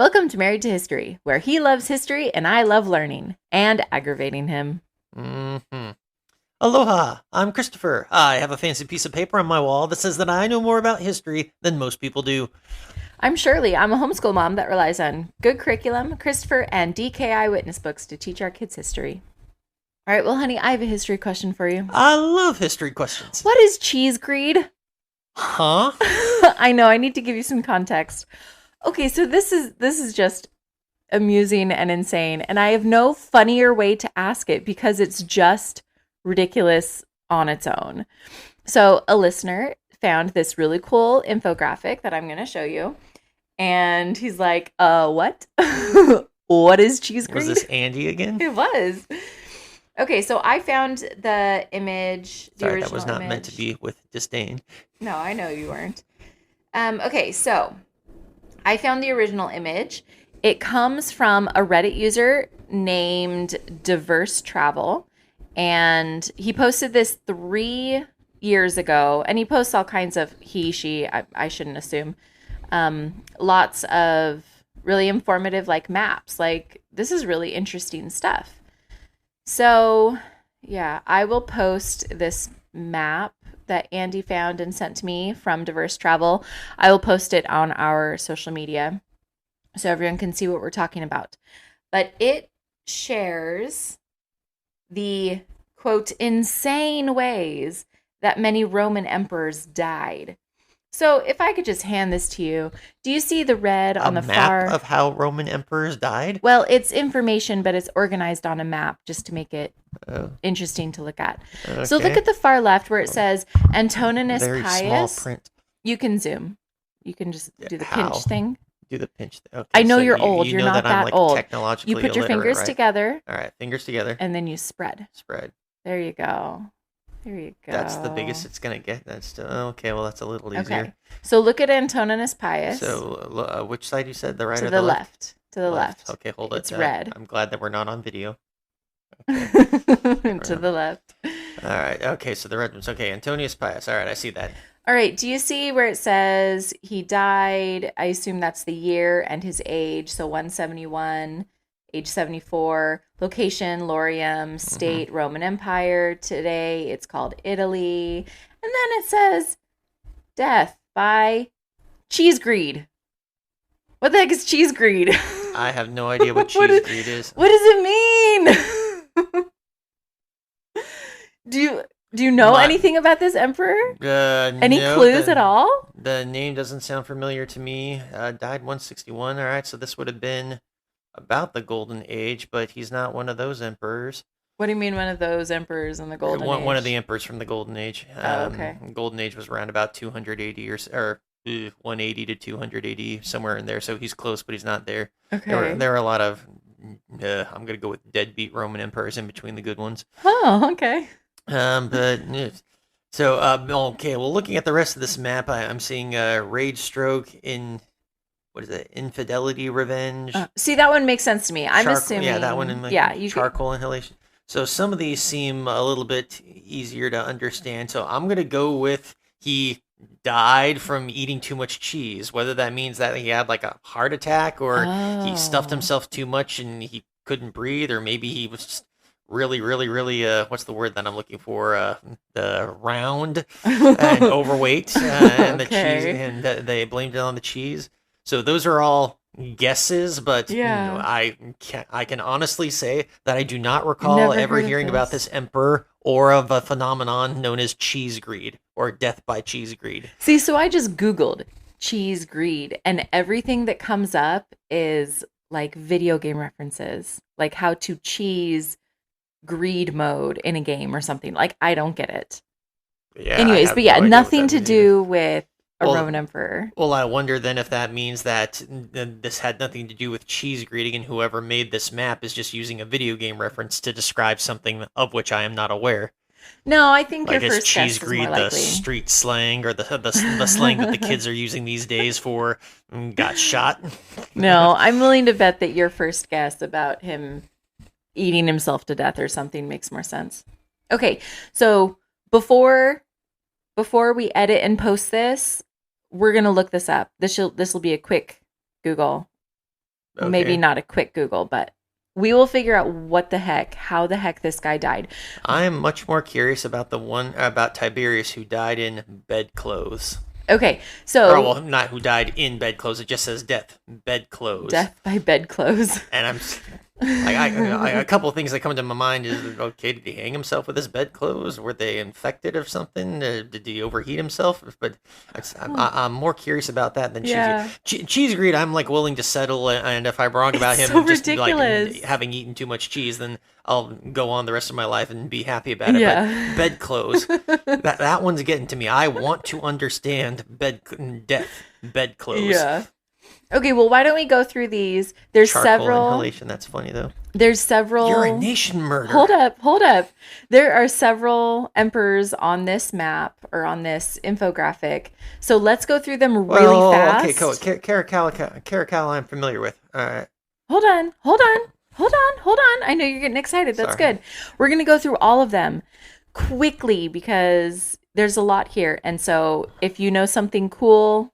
Welcome to Married to History, where he loves history and I love learning and aggravating him. hmm Aloha, I'm Christopher. I have a fancy piece of paper on my wall that says that I know more about history than most people do. I'm Shirley. I'm a homeschool mom that relies on good curriculum, Christopher, and DKI witness books to teach our kids history. All right, well, honey, I have a history question for you. I love history questions. What is cheese greed? Huh? I know, I need to give you some context. Okay, so this is just amusing and insane, and I have no funnier way to ask it because it's just ridiculous on its own. So, a listener found this really cool infographic that I'm going to show you, and he's like, what? What is cheese Was greed? this Andy again? It was. Okay, so I found the image, the Sorry, original that was not image. meant to be with disdain. No, I know you weren't. Okay, so I found the original image. It comes from a Reddit user named Diverse Travel, and he posted this 3 years ago. And he posts all kinds of she. I shouldn't assume. Lots of really informative like maps. Like this is really interesting stuff. So yeah, I will post this map that Andy found and sent to me from Diverse Travel. I will post it on our social media so everyone can see what we're talking about. But it shares the quote insane ways that many Roman emperors died. So if I could just hand this to you, do you see the red on the map far? of how Roman emperors died? Well, it's information, but it's organized on a map just to make it Oh, interesting to look at. okay. So look at the far left where it says Antoninus Very small Pius. print. You can zoom. You can just do the How? pinch thing. Do the pinch. Okay, I know so you're old. You You're know not that I'm that like old. technologically You put your illiterate, fingers right? together All right, fingers together. and then you spread. Spread. There you go. There you go. That's the biggest it's gonna get. That's still okay. Well, that's a little easier. Okay. So look at Antoninus Pius. So, which side you said? The right to or the the left? left. To the left. Okay, hold it. It's red. I'm glad that we're not on video. To the left. All right. Okay, so the red ones. Okay, Antonius Pius. All right, I see that. All right. Do you see where it says he died? I assume that's the year and his age. So 171, age 74. Location, Lorium. State, Roman Empire. Today, it's called Italy. And then it says death by cheese greed. What the heck is cheese greed? I have no idea what What cheese is- greed is. What does it mean? Do you know My- anything about this emperor? Any No, clues at all? The name doesn't sound familiar to me. Died 161. All right, so this would have been about the Golden Age, but he's not one of those emperors. What do you mean one of those emperors in the Golden Age? One of the emperors from the Golden Age. Oh, okay. Golden Age was around about 280 or 180 to 280, somewhere in there. So he's close, but he's not there. Okay. There are a lot of, I'm going to go with deadbeat Roman emperors in between the good ones. Oh, okay. So, okay, well, looking at the rest of this map, I'm seeing Rage Stroke in, what is it, Infidelity Revenge. See, that one makes sense to me. I'm assuming. Yeah, that one in like yeah, you charcoal inhalation. So some of these seem a little bit easier to understand. So I'm going to go with he died from eating too much cheese, whether that means that he had like a heart attack or he stuffed Oh. himself too much and he couldn't breathe, or maybe he was just really, what's the word that I'm looking for? Round and overweight, and the cheese, Okay. and they blamed it on the cheese. So those are all guesses, but Yeah. I can honestly say that I do not recall Never ever heard of hearing about this. this emperor or of a phenomenon known as cheese greed or death by cheese greed. See, so I just Googled cheese greed, and everything that comes up is like video game references, like how to cheese greed mode in a game or something. Like, I don't get it. Yeah. I Anyways, have but yeah, no idea what nothing that to means either. do with a Well, Roman emperor. Well, I wonder then if that means that this had nothing to do with cheese greeting, and whoever made this map is just using a video game reference to describe something of which I am not aware. No, I think Like, your is first cheese guess is more greed the likely. street slang or the slang that the kids are using these days for got shot? No, I'm willing to bet that your first guess about him eating himself to death or something makes more sense. Okay, so before we edit and post this, we're gonna look this up. This will be a quick Google. Well, maybe Okay. not a quick Google, but we will figure out how the heck this guy died. I am much more curious about the one about Tiberius who died in bedclothes. Okay, Or, so well, not who died in bedclothes. It just says death, bedclothes. death by bedclothes. And I'm a couple of things that come to my mind is, okay, did he hang himself with his bedclothes? Were they infected of something? Did he overheat himself? But I'm more curious about that than Yeah. cheese greed. I'm like willing to settle, and if I'm wrong about It's him so just like ridiculous. having eaten too much cheese, then I'll go on the rest of my life and be happy about it. But Yeah. bedclothes, that one's getting to me. I want to understand bedclothes. Yeah. Okay, well, why don't we go through these? There's Charcoal several. inhalation. That's funny though. There's several. Urination murder. Hold up, hold up. There are several emperors on this map or on this infographic. So let's go through them really fast. Okay, cool. Caracal, I'm familiar with. All right. Hold on, hold on, hold on, hold on. I know you're getting excited. That's Sorry. good. We're going to go through all of them quickly because there's a lot here. And so if you know something cool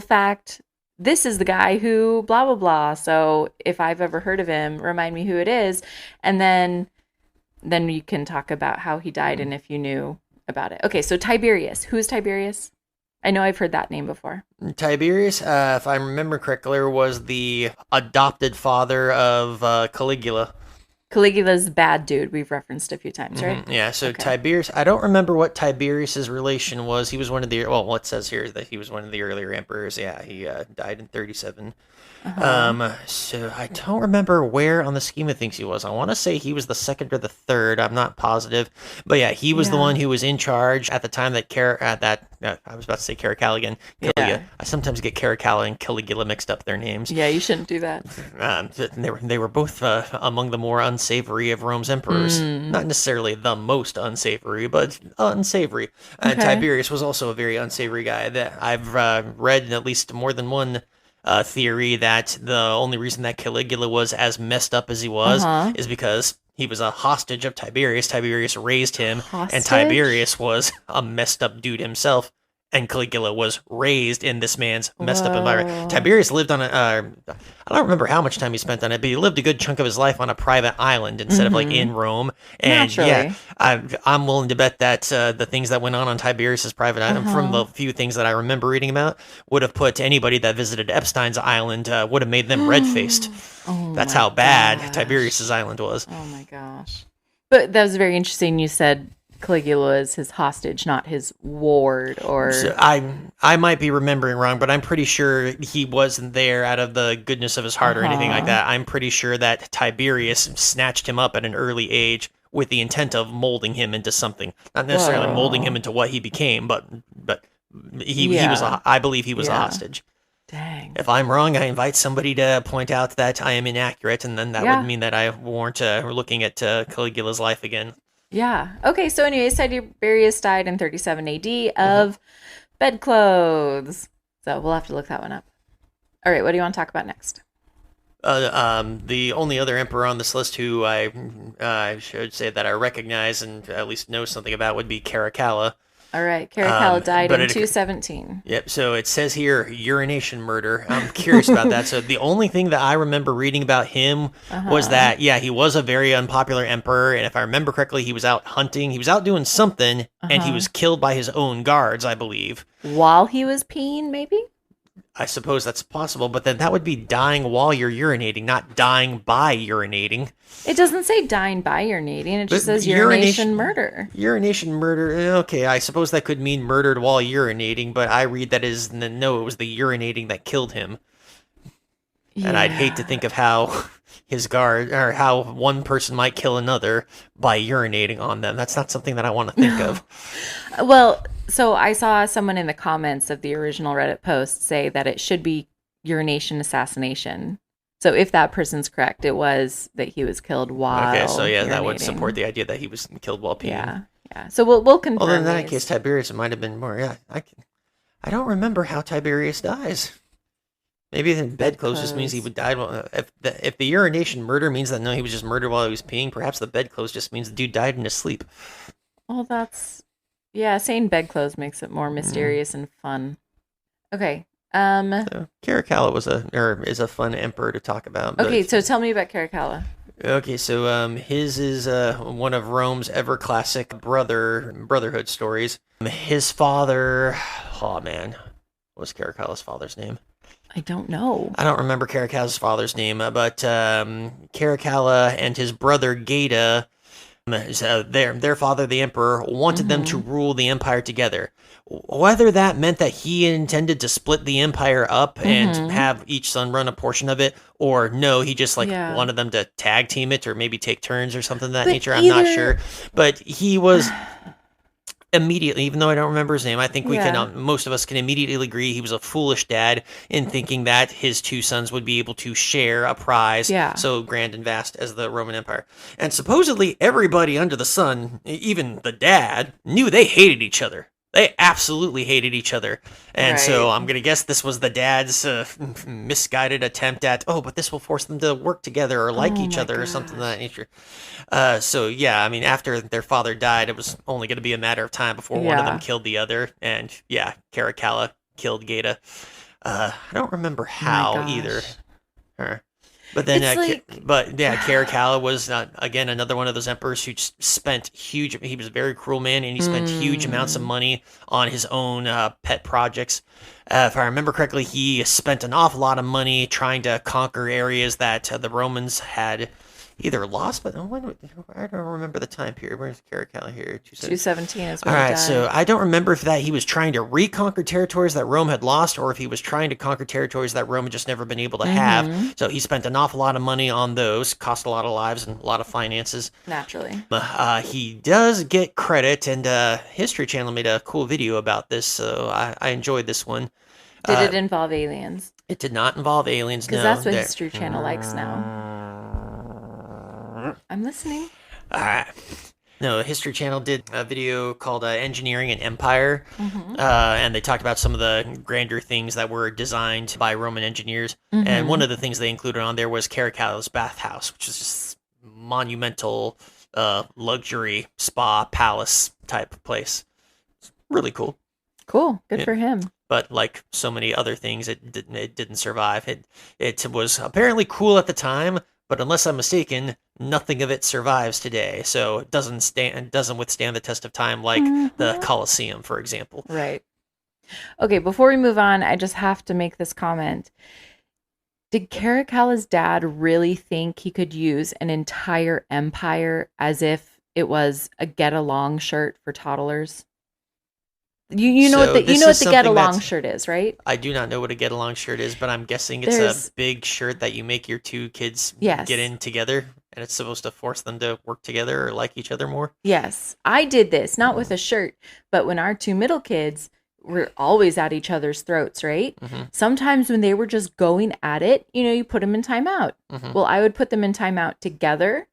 fact, this is the guy who blah, blah, blah. So if I've ever heard of him, remind me who it is. And then you can talk about how he died and if you knew about it. Okay, so Tiberius. Who is Tiberius? I know I've heard that name before. Tiberius, if I remember correctly, was the adopted father of Caligula. Caligula's bad dude. We've referenced a few times, right? Yeah, so Okay. Tiberius, I don't remember what Tiberius's relation was. He was one of the, well, what it says here is that he was one of the earlier emperors. Yeah, he died in 37. So I don't remember where on the scheme of things he was. I want to say he was the second or the third. I'm not positive, but yeah, he was the one who was in charge at the time that I was about to say Caracal again. Caligula. Yeah. I sometimes get Caracal and Caligula mixed up their names. Yeah, you shouldn't do that. They were both among the more unsavory of Rome's emperors. Not necessarily the most unsavory, but unsavory. And Okay. Tiberius was also a very unsavory guy. That I've read at least more than one theory that the only reason that Caligula was as messed up as he was is because he was a hostage of Tiberius. Tiberius raised him, and Hostage? Tiberius was a messed up dude himself. And Caligula was raised in this man's messed up environment. Tiberius lived on I don't remember how much time he spent on it, but he lived a good chunk of his life on a private island instead of like in Rome. And Naturally. yeah, I'm willing to bet that the things that went on Tiberius's private island, from the few things that I remember reading about, would have put anybody that visited Epstein's island, would have made them red faced. That's how bad Tiberius's island was. Oh my gosh. But that was very interesting. You said Caligula is his hostage, not his ward or So I might be remembering wrong, but I'm pretty sure he wasn't there out of the goodness of his heart or anything like that. I'm pretty sure that Tiberius snatched him up at an early age with the intent of molding him into something. Not necessarily molding him into what he became, but he was I believe he was a hostage. Dang. If I'm wrong, I invite somebody to point out that I am inaccurate, and then that would mean that I weren't looking at Caligula's life again. Yeah. Okay, so anyways, Tiberius died in 37 AD of bedclothes. So we'll have to look that one up. All right, what do you want to talk about next? The only other emperor on this list who I should say that I recognize and at least know something about would be Caracalla. All right, Caracalla died but in it- 217. Yep, so it says here urination murder. I'm curious about that. So the only thing that I remember reading about him was that, yeah, he was a very unpopular emperor. And if I remember correctly, he was out hunting. He was out doing something, and he was killed by his own guards, I believe. While he was peeing, maybe? I suppose that's possible, but then that would be dying while you're urinating, not dying by urinating. It doesn't say dying by urinating. It just But says urination murder. Urination murder. Okay, I suppose that could mean murdered while urinating, but I read that as no, it was the urinating that killed him. And I'd hate to think of how his guard or how one person might kill another by urinating on them. That's not something that I want to think of. Well, so I saw someone in the comments of the original Reddit post say that it should be urination assassination. So if that person's correct, it was that he was killed while Okay, so yeah, that would urinating. support the idea that he was killed while peeing. Yeah. So we'll confirm. Although in that these. case, Tiberius might have been more. Yeah, I don't remember how Tiberius dies. Maybe the bedclothes just means he would die. Well, if the urination murder means that no, he was just murdered while he was peeing, perhaps the bedclothes just means the dude died in his sleep. Well, saying bedclothes makes it more mysterious and fun. Okay. So Caracalla is a fun emperor to talk about. Okay, But so tell me about Caracalla. okay, so his is one of Rome's ever classic brotherhood stories. His father, oh man, what was Caracalla's father's name? I don't know. I don't remember Caracalla's father's name, but Caracalla and his brother Geta, their father, the emperor, wanted them to rule the empire together. Whether that meant that he intended to split the empire up and have each son run a portion of it, or no, he just like Yeah. wanted them to tag team it or maybe take turns or something of that But nature. I'm not either- sure. But he was immediately, even though I don't remember his name, I think we Yeah. can, most of us can immediately agree he was a foolish dad in thinking that his two sons would be able to share a prize Yeah. so grand and vast as the Roman Empire. And supposedly everybody under the sun, even the dad, knew they hated each other. They absolutely hated each other. And so Right. I'm going to guess this was the dad's misguided attempt at, oh, but this will force them to work together or like Oh each my other or something of gosh. that nature. So yeah, I mean, after their father died, it was only going to be a matter of time before one of them Yeah. killed the other. And yeah, Caracalla killed Geta. I don't remember My how either. gosh. But then, It's like- but yeah, Caracalla was again another one of those emperors who just spent huge. He was a very cruel man, and he spent huge amounts of money on his own pet projects. If I remember correctly, he spent an awful lot of money trying to conquer areas that the Romans had either lost, but I don't remember the time period. Where's Caracalla here? 217 is when All he right, died. so I don't remember if that he was trying to reconquer territories that Rome had lost, or if he was trying to conquer territories that Rome had just never been able to have. So he spent an awful lot of money on those, cost a lot of lives and a lot of finances. Naturally. He does get credit, and History Channel made a cool video about this, so I enjoyed this one. Did it involve aliens? It did not involve aliens, no. Because that's what There- History Channel likes now. I'm listening. All right. No, History Channel did a video called Engineering and Empire, and they talked about some of the grander things that were designed by Roman engineers. And one of the things they included on there was Caracalla's bathhouse, which is just monumental luxury spa palace type place. It's really cool. Cool. Good Yeah. for him. But like so many other things, it didn't survive. It was apparently cool at the time, but unless I'm mistaken, nothing of it survives today. So it doesn't withstand the test of time like the Colosseum, for example. Right. Okay, before we move on, I just have to make this comment. Did Caracalla's dad really think he could use an entire empire as if it was a get along shirt for toddlers? You know So what the this you know is what the get something along that's- shirt is, right? I do not know what a get along shirt is, but I'm guessing it's There's- a big shirt that you make your two kids Yes. get in together, and it's supposed to force them to work together or like each other more. Yes, I did this, not with a shirt, but when our two middle kids were always at each other's throats, right? Sometimes when they were just going at it, you put them in timeout. Well, I would put them in timeout together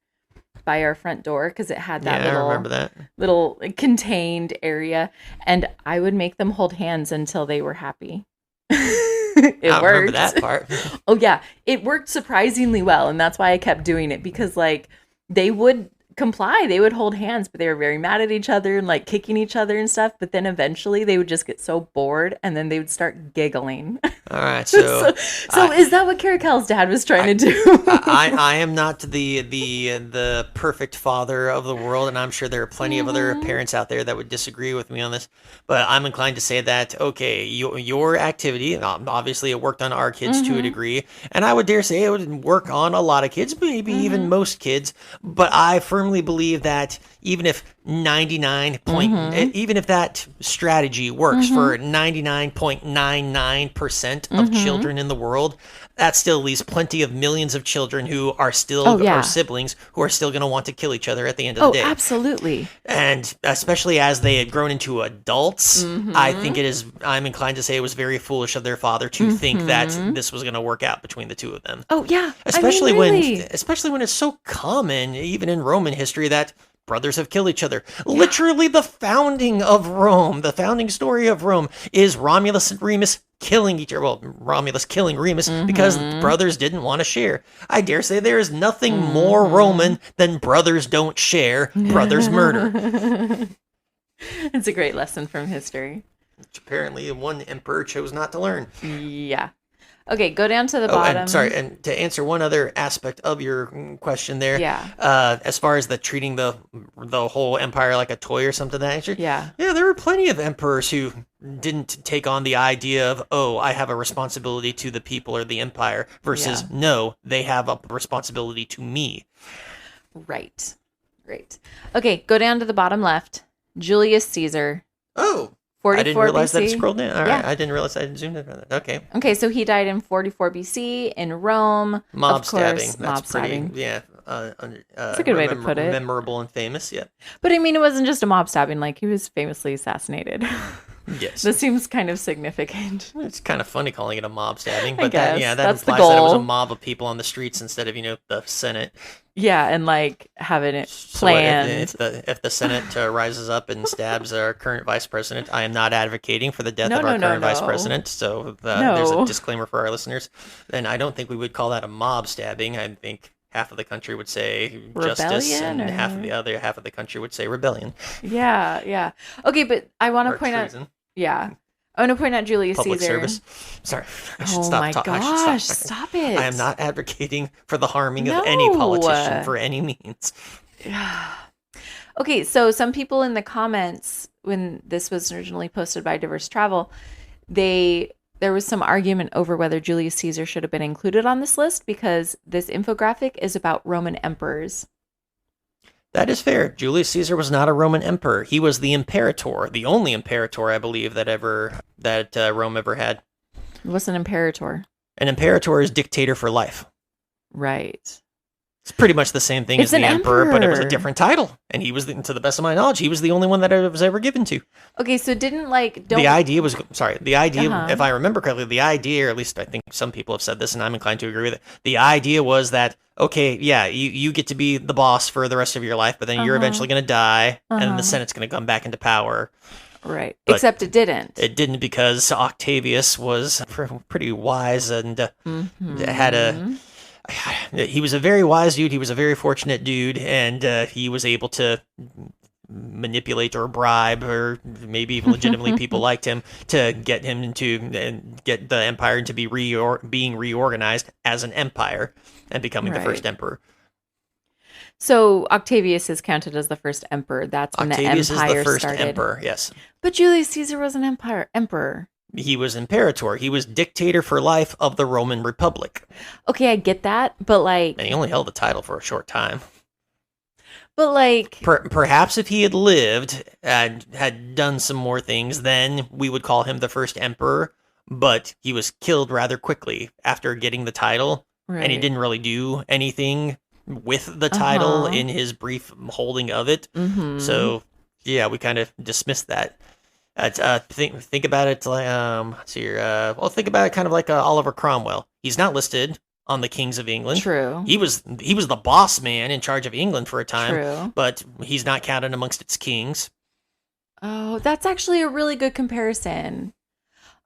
by our front door because it had that Yeah, I remember that. little contained area, and I would make them hold hands until they were happy. It I worked. remember that part. Oh yeah, it worked surprisingly well, and that's why I kept doing it because like they would comply, they would hold hands, but they were very mad at each other and like kicking each other and stuff. But then eventually they would just get so bored, and then they would start giggling. All right, so So is that what Caracalla's dad was trying to do? I am not the perfect father of the world, and I'm sure there are plenty of other parents out there that would disagree with me on this. But I'm inclined to say that okay, your activity obviously it worked on our kids to a degree, and I would dare say it would work on a lot of kids, maybe even most kids. But I firmly believe that even if even if that strategy works for 99.99% of children in the world, that still leaves plenty of millions of children who are still our siblings who are still going to want to kill each other at the end of the day. Absolutely. And especially as they had grown into adults, I'm inclined to say it was very foolish of their father to think that this was going to work out between the two of them. Oh yeah. Especially really. when it's so common, even in Roman history, that brothers have killed each other. Literally, the founding of Rome, the founding story of Rome, is Romulus and Remus killing each other. Well, Romulus killing Remus because brothers didn't want to share. I dare say there is nothing more Roman than brothers don't share, brothers murder. It's a great lesson from history. Which apparently one emperor chose not to learn. Yeah. Okay, go down to the Oh, bottom. and sorry, and to answer one other aspect of your question there, Yeah. as far as the treating the whole empire like a toy or something of that nature, Yeah. yeah, there were plenty of emperors who didn't take on the idea of, oh, I have a responsibility to the people or the empire, versus no, they have a responsibility to me. Right. Great. Okay, go down to the bottom left. Julius Caesar. Oh, 44 I didn't realize BC. that it scrolled down. All right, Yeah. I didn't realize I zoomed in on that. Okay. Okay, so he died in 44 BC in Rome. Mob of stabbing. course, That's mob pretty, stabbing. yeah. That's a good way to put it. Memorable and famous, yeah. But I mean, it wasn't just a mob stabbing. Like, he was famously assassinated. Yes. This seems kind of significant. It's kind of funny calling it a mob stabbing, I but guess. that That's the implies that it was a goal. mob of people on the streets instead of, the Senate. Yeah, and like having it So what, planned. if the Senate rises up and stabs our current vice president, I am not advocating for the death No, of our no, current vice no. president. So No. there's a disclaimer for our listeners. And I don't think we would call that a mob stabbing. I think half of the country would say justice, Rebellion, and or- the other half of the country would say rebellion Yeah, yeah. Okay, but I want to or point out. treason. Yeah, I want to point out Julius Public Caesar. service. Sorry, I should Oh stop. my I should gosh! stop. Stop it! I am not advocating for the harming of any No. politician for any means. Okay, so some people in the comments when this was originally posted by Diverse Travel, there was some argument over whether Julius Caesar should have been included on this list because this infographic is about Roman emperors. That is fair. Julius Caesar was not a Roman emperor. He was the imperator, the only imperator, I believe, that Rome ever had. What's an imperator? An imperator is dictator for life. Right. It's pretty much the same thing It's as the an emperor, but it was a emperor. different title. And he was, to the best of my knowledge, he was the only one that it was ever given to. Okay, so didn't like don't The idea was, Uh-huh. if I remember correctly, the idea, or at least I think some people have said this, and I'm inclined to agree with it. The idea was that, okay, yeah, you get to be the boss for the rest of your life, but then you're Uh-huh. eventually going to die, and Uh-huh. the Senate's going to come back into power. right. But Except it didn't. It didn't, because Octavius was pretty wise and he was a very wise dude. He was a very fortunate dude, and he was able to manipulate or bribe, or maybe even legitimately people liked him, to get him get the empire to be being reorganized as an empire and becoming the first Right. emperor. So Octavius is counted as the first emperor. That's when Octavius the is empire the first started. emperor. Yes, But Julius Caesar was an emperor. he was imperator. He was dictator for life of the Roman Republic, Okay, I get that, but like, and he only held the title for a short time. Perhaps if he had lived and had done some more things, then we would call him the first emperor. But he was killed rather quickly after getting the title, and he right. didn't really do anything with the title Uh-huh. in his brief holding of it. Mhm. So yeah, we kind of dismissed that. Think about it like let's see here. Think about it kind of like Oliver Cromwell. He's not listed on the kings of England. True. He was the boss man in charge of England for a time, True. but he's not counted amongst its kings. Oh, that's actually a really good comparison.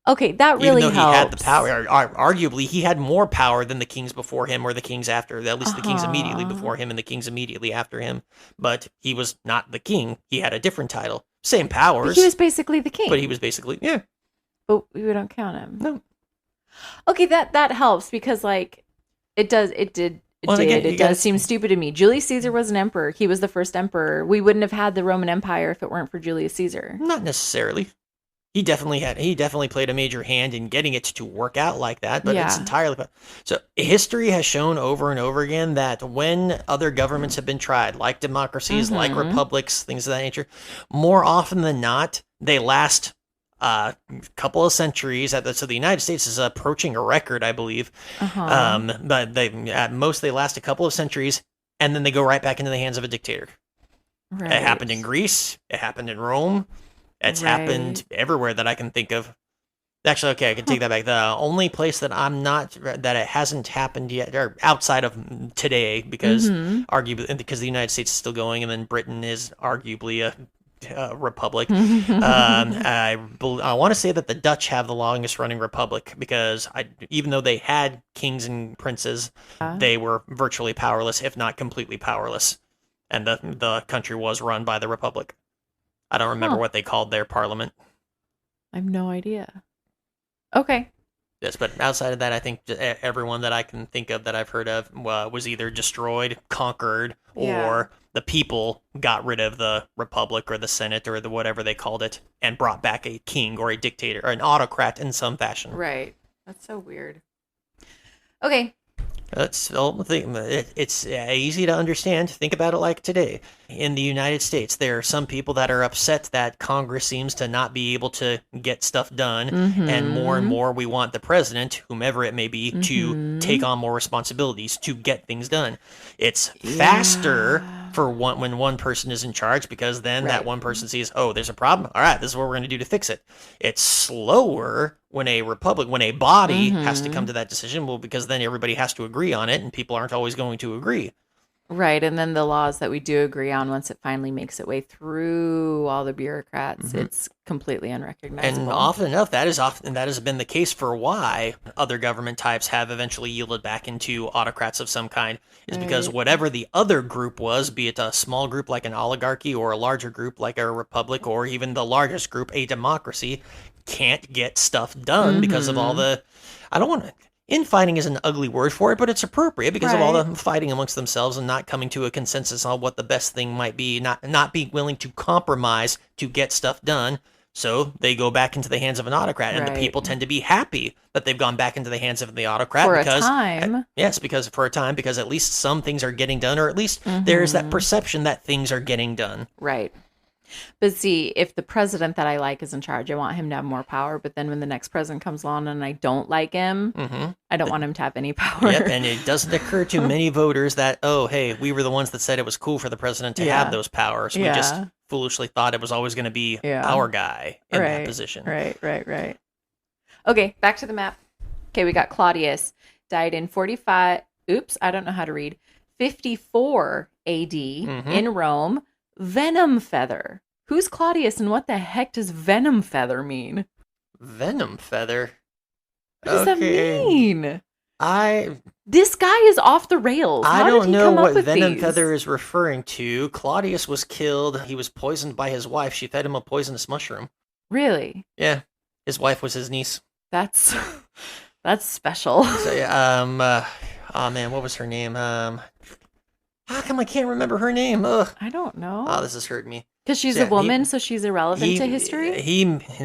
Okay, that Even really though helps. he had the power, arguably he had more power than the kings before him or the kings after. At least the kings immediately Uh-huh. before him and the kings immediately after him. But he was not the king. He had a different title, same But powers, he was basically the king. but he was basically But we don't count him. No. Okay, that helps because like it does seem stupid to me. Julius Caesar was an emperor. He was the first emperor. We wouldn't have had the Roman Empire if it weren't for Julius Caesar. Not necessarily. He definitely played a major hand in getting it to work out like that, but it's Yeah. entirely so history has shown over and over again that when other governments have been tried, like democracies, like Mhm. republics, things of that nature, more often than not, they last a couple of centuries. So the United States is approaching a record, I believe. Uh-huh. But at most they last a couple of centuries, and then they go right back into the hands of a dictator. Right. It happened in Greece. It happened in Rome. It's happened everywhere that I can think of. Actually, okay, I can take that back. The only place that that it hasn't happened yet, or outside of today, because arguably because the United States is still going, and then Britain is arguably a republic. I want to say that the Dutch have the longest running republic, because even though they had kings and princes, they were virtually powerless, if not completely powerless, and the country was run by the republic. I don't remember what they called their parliament. I have no idea. Okay. Yes, but outside of that, I think everyone that I can think of that I've heard of was either destroyed, conquered, Yeah. or the people got rid of the republic or the senate or the whatever they called it and brought back a king or a dictator or an autocrat in some fashion. Right. That's so weird. Okay. It's easy to understand. Think about it like today. In the United States, there are some people that are upset that Congress seems to not be able to get stuff done, and Mm-hmm. more we want the president, whomever it may be, to take on more responsibilities to get things done. It's faster Yeah. for when one person is in charge because then that Right. one person sees, oh, there's a problem. All right, this is what we're going to do to fix it. It's slower when a body has to come to that decision, well, because then everybody has to agree on it, and people aren't always going to agree. Right. And then the laws that we do agree on, once it finally makes its way through all the bureaucrats, it's completely unrecognizable. And often enough, that has been the case for why other government types have eventually yielded back into autocrats of some kind, is because Right. whatever the other group was, be it a small group like an oligarchy or a larger group like a republic or even the largest group, a democracy, can't get stuff done because of all the, I don't want to, infighting is an ugly word for it, but it's appropriate because of all Right. the fighting amongst themselves and not coming to a consensus on what the best thing might be, not being willing to compromise to get stuff done. So they go back into the hands of an autocrat, and the Right. people tend to be happy that they've gone back into the hands of the autocrat For a because, time. yes, because for a time, because at least some things are getting done, or at least there's that perception that things are getting done. Right. But see, if the president that I like is in charge, I want him to have more power. But then when the next president comes along and I don't like him, I don't want him to have any power. Yep, and it doesn't occur to many voters that, oh, hey, we were the ones that said it was cool for the president to have those powers. We just Yeah. foolishly thought it was always going to be Yeah. our guy in that Right. position. Right. Okay, back to the map. Okay, we got Claudius. Died in 45, oops, I don't know how to read, 54 AD in Rome. Venom feather. Who's Claudius and what the heck does venom feather mean? Venom feather. What does that mean? I This guy is off the rails. How don't did he know come up what with venom these? feather is referring to. Claudius was killed. He was poisoned by his wife. She fed him a poisonous mushroom. Really? Yeah, his wife was his niece. That's that's special. So yeah, oh man, what was her name? How come I can't remember her name? Ugh. I don't know. Oh, this is hurting me. Because she's Yeah, a woman, so she's irrelevant to history? Arguably,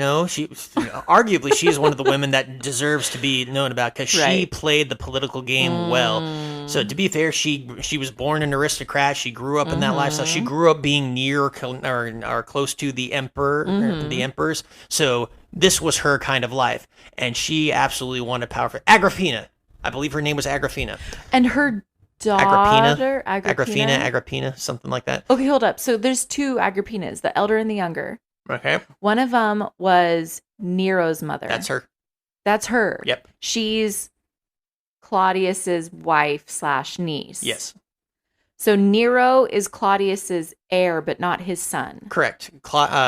she's one of the women that deserves to be known about because she Right. played the political game well. So to be fair, she was born an aristocrat. She grew up in that lifestyle. She grew up being near or close to the emperor, or the emperors. So this was her kind of life, and she absolutely wanted power. Agrippina, I believe her name was Agrippina. And her daughter, Agrippina, something like that. Okay, hold up. So there's two Agrippinas, the elder and the younger. Okay, One of them was Nero's mother. that's her. That's her. Yep. She's Claudius's wife / niece. Yes. So Nero is Claudius's heir, but not his son. Correct.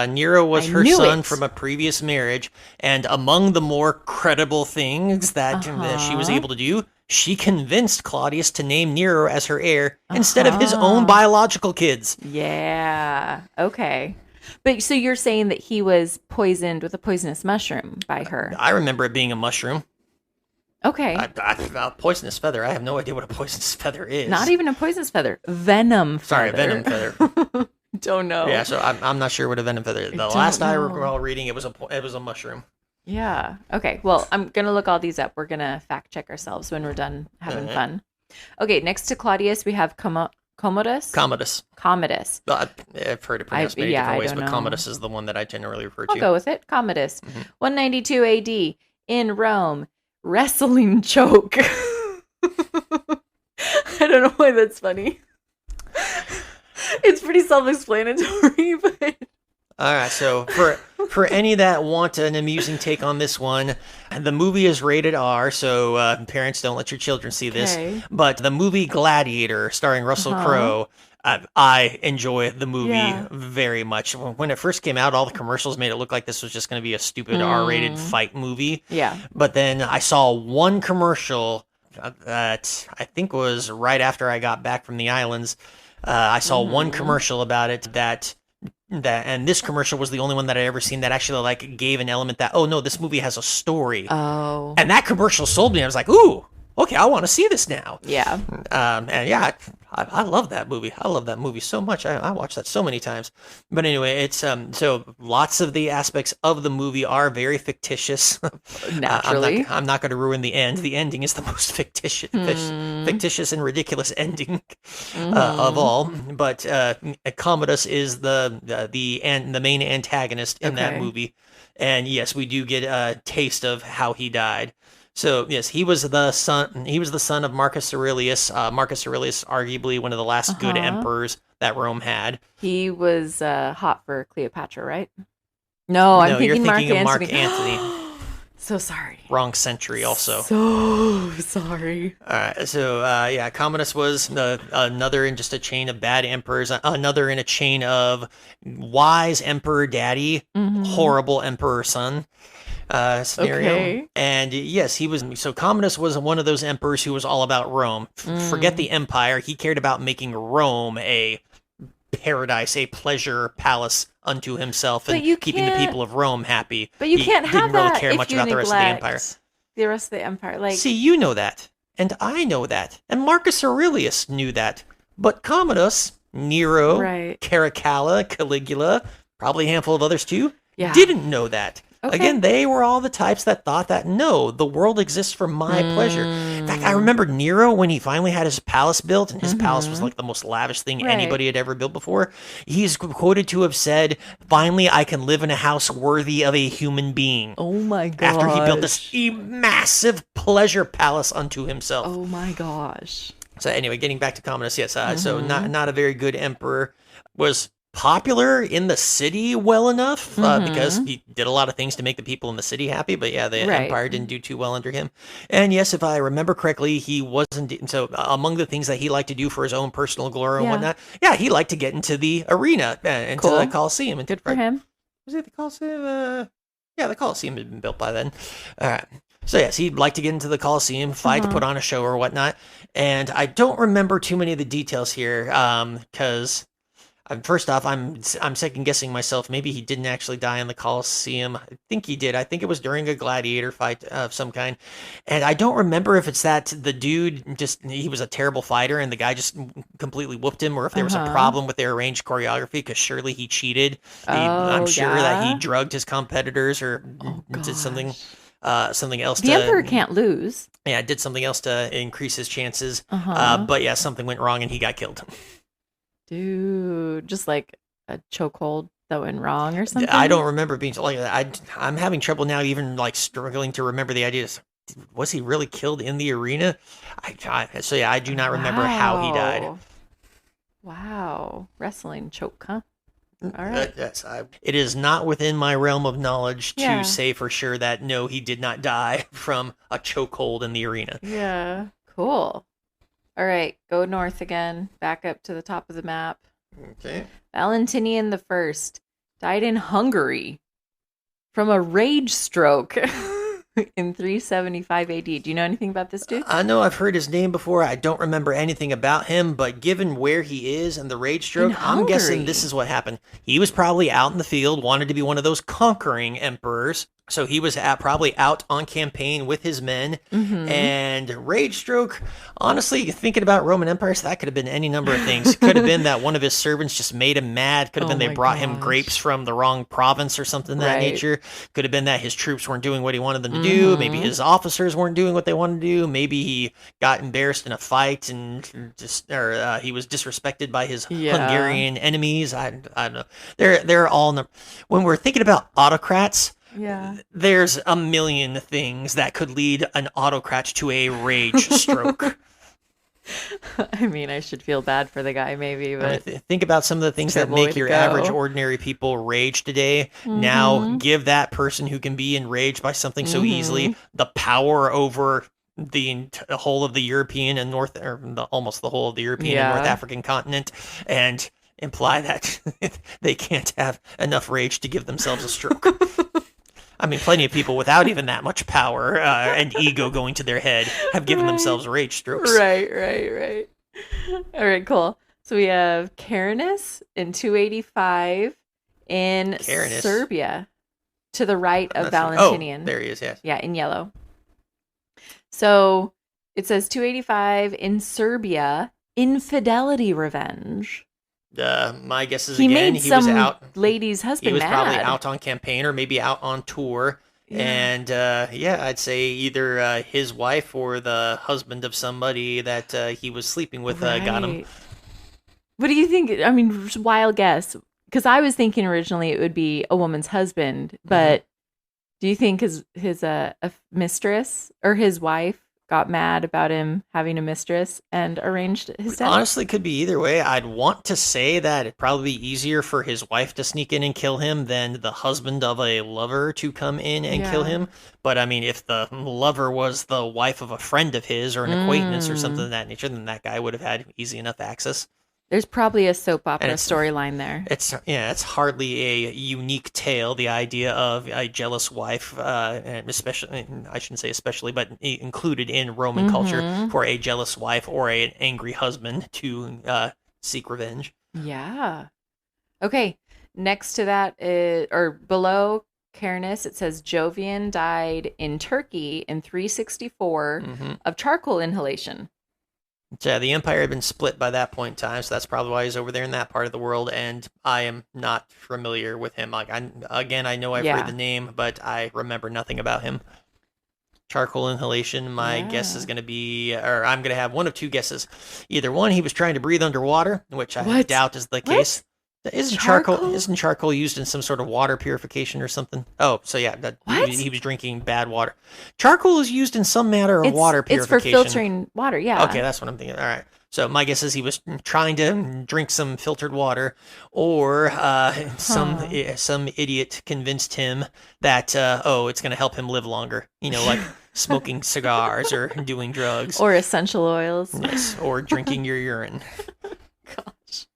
Nero was I her knew son it. from a previous marriage, and among the more credible things that she was able to do, she convinced Claudius to name Nero as her heir instead of his own biological kids. Yeah. Okay. But so you're saying that he was poisoned with a poisonous mushroom by her. I remember it being a mushroom. Okay. A poisonous feather. I have no idea what a poisonous feather is. Not even a poisonous feather. Venom feather. Sorry, venom feather. Don't know. Yeah, so I'm not sure what a venom feather is. The don't last I know. recall reading, it was a mushroom. Yeah. Okay. Well, I'm going to look all these up. We're going to fact check ourselves when we're done having fun. Okay. Next to Claudius, we have Commodus. Commodus. Well, I've heard it pronounced many different ways, I but don't know. Commodus is the one that I generally refer to. I'll go with it. Commodus. 192 AD in Rome. Wrestling choke. I don't know why that's funny. It's pretty self-explanatory, but All right, so for any that want an amusing take on this one, the movie is rated R, so parents don't let your children see this. Okay. But the movie Gladiator, starring Russell Crowe, I enjoy the movie very much. When it first came out, all the commercials made it look like this was just going to be a stupid R-rated fight movie. yeah. But then I saw one commercial that I think was right after I got back from the islands. I saw one commercial about it that and this commercial was the only one that I ever seen that actually like gave an element that, oh no, this movie has a story. Oh. And that commercial sold me. I was like, ooh, okay, I want to see this now. Yeah. And yeah, I love that movie. I love that movie so much. I watched that so many times. But anyway, it's so lots of the aspects of the movie are very fictitious. Naturally. I'm not going to ruin the end. The ending is the most fictitious and ridiculous ending of all. But Commodus is the main antagonist in that movie. And yes, we do get a taste of how he died. So yes, he was the son. He was the son of Marcus Aurelius. Marcus Aurelius, arguably one of the last good emperors that Rome had. He was hot for Cleopatra, right? No, I'm thinking you're thinking Mark of Mark Antony. So sorry. Wrong century, also. So sorry. All right, so yeah, Commodus was another in just a chain of bad emperors. Another in a chain of wise emperor daddy, horrible emperor son. Scenario. Okay. And yes, Commodus was one of those emperors who was all about Rome. Forget the empire. He cared about making Rome a paradise, a pleasure palace unto himself, and keeping the people of Rome happy. But you can't have that. Didn't really care much about the rest of the empire. The rest of the empire, like, see, you know that, and I know that, and Marcus Aurelius knew that, but Commodus, Nero, Caracalla, Caligula, probably a handful of others too, didn't know that. Okay. Again, they were all the types that thought that, no, the world exists for my pleasure. In fact, I remember Nero, when he finally had his palace built, and his palace was like the most lavish thing anybody had ever built before, he's quoted to have said, finally, I can live in a house worthy of a human being. Oh my gosh. After he built this massive pleasure palace unto himself. Oh my gosh. So anyway, getting back to Commodus, yes, so not a very good emperor, was popular in the city well enough because he did a lot of things to make the people in the city happy, but yeah, the empire didn't do too well under him. And yes, if I remember correctly, he wasn't, so among the things that he liked to do for his own personal glory and whatnot, he liked to get into the arena, into the Colosseum. And good for him. Was it the Colosseum? Yeah, the Colosseum had been built by then. All right. So yes, he'd like to get into the Colosseum, fight, put on a show or whatnot. And I don't remember too many of the details here, because first off, I'm second guessing myself. Maybe he didn't actually die in the Colosseum. I think he did. I think it was during a gladiator fight of some kind. And I don't remember if it's that the dude he was a terrible fighter and the guy just completely whooped him, or if there was a problem with their arranged choreography, because surely he cheated. I'm sure that he drugged his competitors or did something else. The emperor can't lose. Yeah, did something else to increase his chances. But yeah, something went wrong and he got killed. Dude, just like a chokehold that went wrong or something? I don't remember being like that. I'm having trouble now, even like struggling to remember the idea. Was he really killed in the arena? So yeah, I do not remember how he died. Wow. Wrestling choke, huh? All right. Yes, it is not within my realm of knowledge to say for sure that no, he did not die from a chokehold in the arena. Yeah, cool. All right, go north again, back up to the top of the map. Okay. Valentinian I died in Hungary from a rage stroke in 375 AD. Do you know anything about this dude? I know I've heard his name before. I don't remember anything about him, but given where he is and the rage stroke, I'm guessing this is what happened. He was probably out in the field, wanted to be one of those conquering emperors. So he was probably out on campaign with his men, and rage stroke, honestly, thinking about Roman empires, that could have been any number of things. Could have been that one of his servants just made him mad. Could have been they brought him grapes from the wrong province or something of that nature. Could have been that his troops weren't doing what he wanted them to do. Maybe his officers weren't doing what they wanted to do. Maybe he got embarrassed in a fight and he was disrespected by his Hungarian enemies. I don't know. They're all, when we're thinking about autocrats, there's a million things that could lead an autocrat to a rage stroke. I mean, I should feel bad for the guy, maybe, but think about some of the things that make your average ordinary people rage today. Now, give that person who can be enraged by something so easily the power over the whole of the European and almost the whole of the European and North African continent, and imply that they can't have enough rage to give themselves a stroke. I mean, plenty of people without even that much power and ego going to their head have given themselves rage strokes. Right. All right, cool. So we have Carinus in 285 in Carinus. Serbia to the right I'm of not sure. Oh, Valentinian. there he is. Yes. Yeah, in yellow. So it says 285 in Serbia, infidelity revenge. My guess is He again made he was some out. lady's He husband was probably mad. out on campaign or maybe out on tour. Yeah. And yeah, I'd say either his wife or the husband of somebody that he was sleeping with got him. Right. What do you think? I mean, just wild guess. Because I was thinking originally it would be a woman's husband, Hmm. but do you think his a mistress or his wife got mad about him having a mistress and arranged his death? Honestly, could be either way. I'd want to say that it'd probably be easier for his wife to sneak in and kill him than the husband of a lover to come in and kill Yeah. him. But I mean, if the lover was the wife of a friend of his or an acquaintance or something Mm. of that nature, then that guy would have had easy enough access. There's probably a soap And opera storyline there. it's hardly a unique tale. The idea of a jealous wife, and especially I shouldn't say especially, but included in Roman culture Mm-hmm. for a jealous wife or an angry husband to seek revenge. Yeah. Okay. Next to that is, or below Carinus, it says Jovian died in Turkey in 364 Hmm. of charcoal inhalation. Yeah, the empire had been split by that point in time, so that's probably why he's over there in that part of the world. And I am not familiar with him. Like I know I've heard the Yeah. name, but I remember nothing about him. Charcoal inhalation. My guess is Yeah. going to be, or I'm going to have one of two guesses. Either one, he was trying to breathe underwater, which I What? doubt is the What? case. Isn't charcoal Charcoal? isn't charcoal used in some sort of water purification or something? Oh, so yeah, What? he was drinking bad water. Charcoal is used in some matter of water It's for purification. filtering water. Okay, Yeah. that's what I'm thinking. All right. So my guess is he was trying to drink some filtered water, or Huh. some idiot convinced him that oh, it's going to help him live longer. You know, like smoking cigars or doing drugs. Or essential oils. Yes, or drinking your urine. Gosh.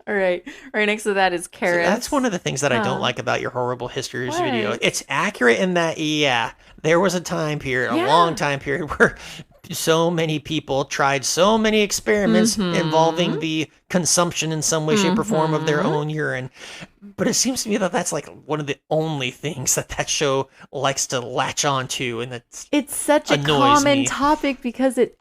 All right. Right next to that is So that's one Karis. of the things that I don't Huh. like about your horrible histories video. What? It's accurate in that, yeah, there was a time period, a long Yeah. time period, where so many people tried so many experiments involving Mm-hmm. the consumption in some way, shape, or form of their Mm-hmm. own urine. But it seems to me that that's like one of the only things that that show likes to latch on to, and that It's such a annoys common me. topic because it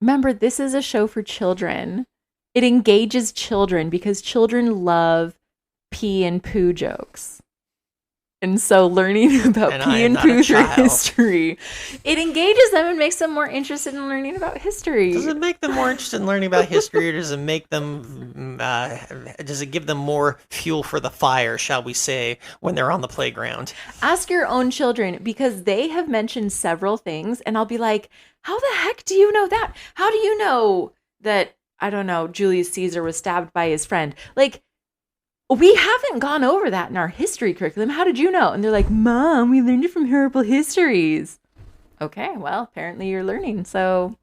remember this is a show for children. It engages children because children love pee and poo jokes. And so learning about And I pee am and not a poo through child. history, it engages them and makes them more interested in learning about Does history. it make them more interested in learning about history, or does it make them? Does it give them more fuel for the fire, shall we say, when they're on the playground? Ask your own children because they have mentioned several things, and I'll be like, "How the heck do you know that? How do you know that? I don't know. Julius Caesar was stabbed by his friend. Like, we haven't gone over that in our history curriculum. How did you know?" And they're like, "Mom, we learned it from Horrible Histories." Okay, well, apparently you're learning. So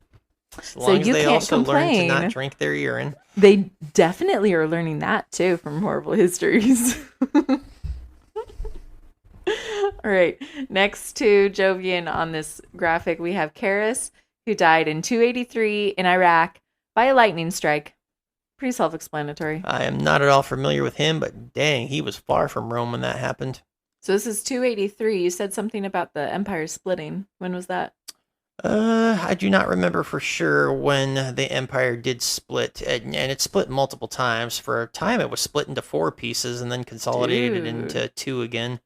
As long as you they can't also learn to not complain. drink their urine. They definitely are learning that too from Horrible Histories. All right. Next to Jovian on this graphic, we have Karis, who died in 283 in Iraq by a lightning strike. Pretty self explanatory. I am not at all familiar with him, but dang, he was far from Rome when that happened. So this is 283. You said something about the empire splitting. When was that? I do not remember for sure when the empire did split, and it split multiple times. For a time, it was split into four pieces and then consolidated Dude. into two again.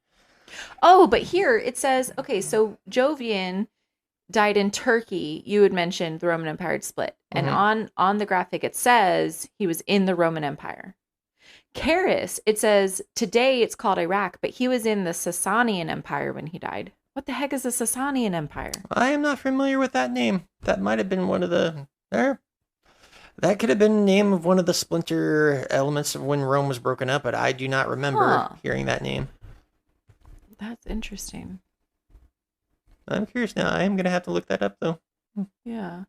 Oh, but here it says, okay, so Jovian died in Turkey. You had mentioned the Roman Empire had split. And Mhm. on the graphic it says he was in the Roman Empire. Karis, it says today it's called Iraq, but he was in the Sasanian Empire when he died. What the heck is the Sasanian Empire? I am not familiar with that name. That might have been one of the. That could have been the name of one of the splinter elements of when Rome was broken up, but I do not remember Huh. hearing that name. That's interesting. I'm curious now. I am going to have to look that up, though. Yeah.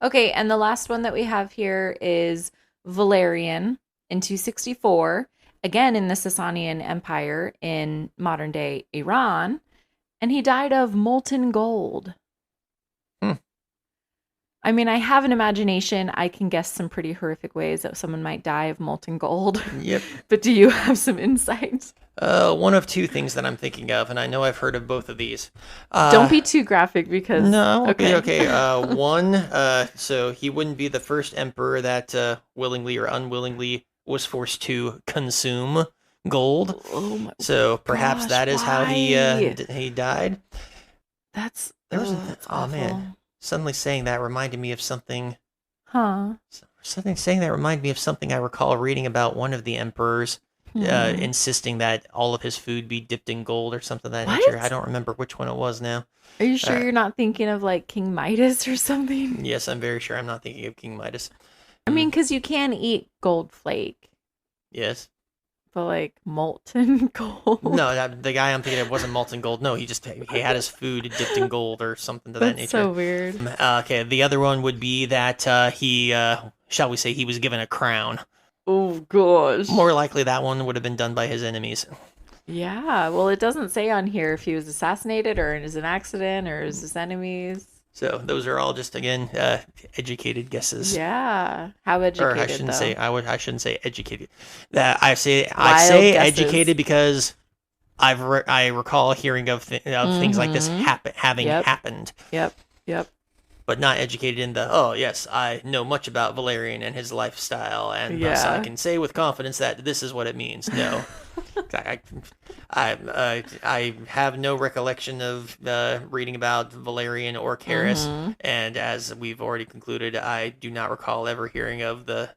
Okay, and the last one that we have here is Valerian in 264, again in the Sasanian Empire in modern day Iran, and he died of molten gold. Hmm. I mean, I have an imagination. I can guess some pretty horrific ways that someone might die of molten gold. Yep. But do you have some insight? One of two things that I'm thinking of, and I know I've heard of both of these. Don't be too graphic because No, I won't be. okay. Okay. One, so he wouldn't be the first emperor that willingly or unwillingly was forced to consume gold. Oh my So perhaps gosh, that is how why? he died. That's There was that's oh awful. man, suddenly saying that reminded me of something. Huh. Something saying that reminded me of something I recall reading about one of the emperors Hmm. insisting that all of his food be dipped in gold or something of that nature. I What? don't remember which one it was now. Are you sure Uh, you're not thinking of like King Midas or something? yes, I'm very sure I'm not thinking of King Midas. I mean, Mm, because you can eat gold flake, yes. but like molten gold. No, the guy I'm thinking of wasn't molten gold. No, he had his food dipped in gold or something to that That's nature. so weird. Okay, the other one would be that he, shall we say, he was given a crown. Oh gosh. More likely, that one would have been done by his enemies. Yeah. Well, it doesn't say on here if he was assassinated or it was an accident or is his enemies. So those are all just again educated guesses. Yeah. How Or I educated shouldn't though? say I shouldn't say educated. That I Wild say guesses. educated because I recall hearing of things like this Mm-hmm. having Yep. happened, Yep. Yep. but not educated in the oh yes I know much about Valerian and his lifestyle and thus I Yeah. can say with confidence that this is what it means. No, I have no recollection of reading about Valerian or Carus, Mm-hmm. and as we've already concluded, I do not recall ever hearing of the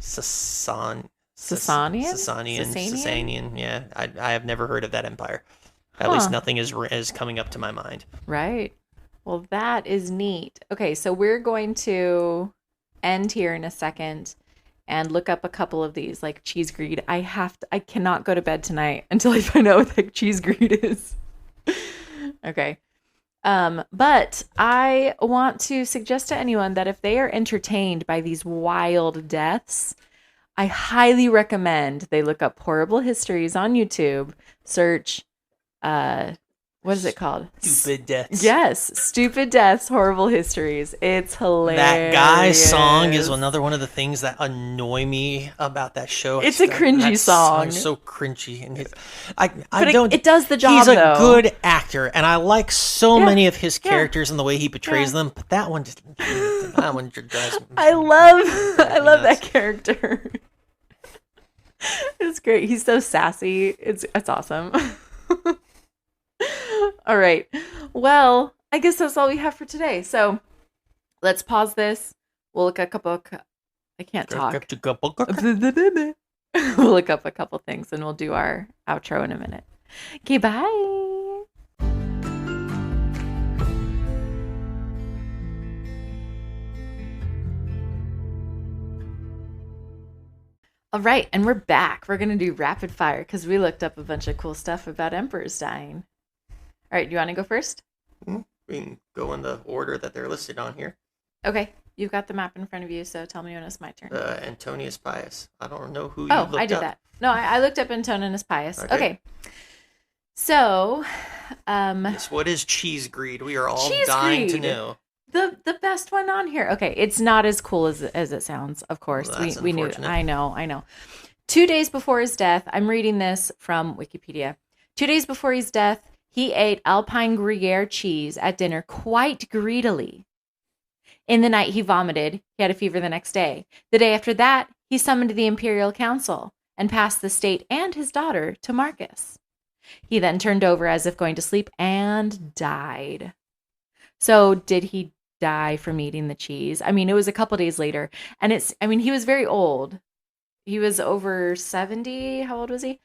Sasanian? Sasanian, Sasanian? Sasanian. Yeah, I have never heard of that empire. At least Huh. nothing is coming up to my mind. Right. Well, that is neat. Okay, so we're going to end here in a second and look up a couple of these, like cheese greed. I cannot go to bed tonight until I find out what the cheese greed is. Okay. But I want to suggest to anyone that if they are entertained by these wild deaths, I highly recommend they look up horrible histories on YouTube, search what is it called? Stupid deaths. Yes, stupid deaths, horrible histories. It's hilarious. That guy's song is another one of the things that annoy me about that show. It's a cringy that song. Is so cringy, and It does the job. He's a though. good actor, and I like so Yeah, many of his yeah, characters and the way he portrays yeah. them. But that one drives me. I love nuts. that character. It's great. He's so sassy. It's awesome. All right. Well, I guess that's all we have for today. So let's pause this. We'll look at a couple. I can't talk. We'll look up a couple things and we'll do our outro in a minute. Okay, bye. All right, and we're back. We're going to do rapid fire because we looked up a bunch of cool stuff about emperors dying. All right, do you want to go first? We can go in the order that they're listed on here. Okay, you've got the map in front of you, so tell me when it's my turn. Antonius Pius. I don't know who you Oh, looked I did up. that. No, I looked up Antoninus Pius. Okay. Okay. So, Yes, what is cheese greed? We are all Cheese dying to greed. know. the best one on here. Okay, it's not as cool as it sounds. Of course, Well, that's we knew. unfortunate. I know. 2 days before his death, I'm reading this from Wikipedia. 2 days before his death, he ate Alpine Gruyere cheese at dinner quite greedily. In the night, he vomited. He had a fever the next day. The day after that, he summoned the imperial council and passed the state and his daughter to Marcus. He then turned over as if going to sleep and died. So did he die from eating the cheese? I mean, it was a couple days later. And he was very old. He was over 70. How old was he?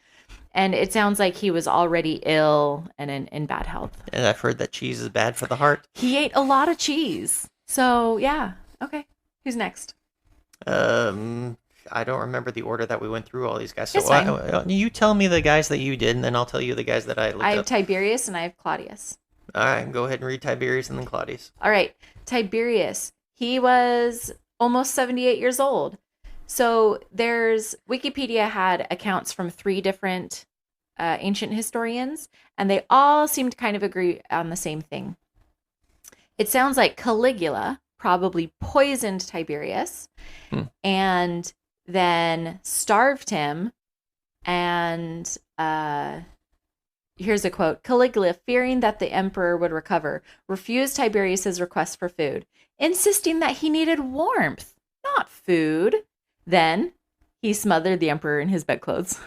And it sounds like he was already ill and in bad health. And I've heard that cheese is bad for the heart. He ate a lot of cheese. So, yeah. Okay. Who's next? I don't remember the order that we went through all these guys. So It's fine. you tell me the guys that you did, and then I'll tell you the guys that I looked I have up. Tiberius and I have Claudius. All right, go ahead and read Tiberius and then Claudius. All right. Tiberius. He was almost 78 years old. So Wikipedia had accounts from 3 different ancient historians, and they all seem to kind of agree on the same thing. It sounds like Caligula probably poisoned Tiberius Hmm. and then starved him. And here's a quote. Caligula, fearing that the emperor would recover, refused Tiberius's request for food, insisting that he needed warmth, not food. Then he smothered the emperor in his bedclothes.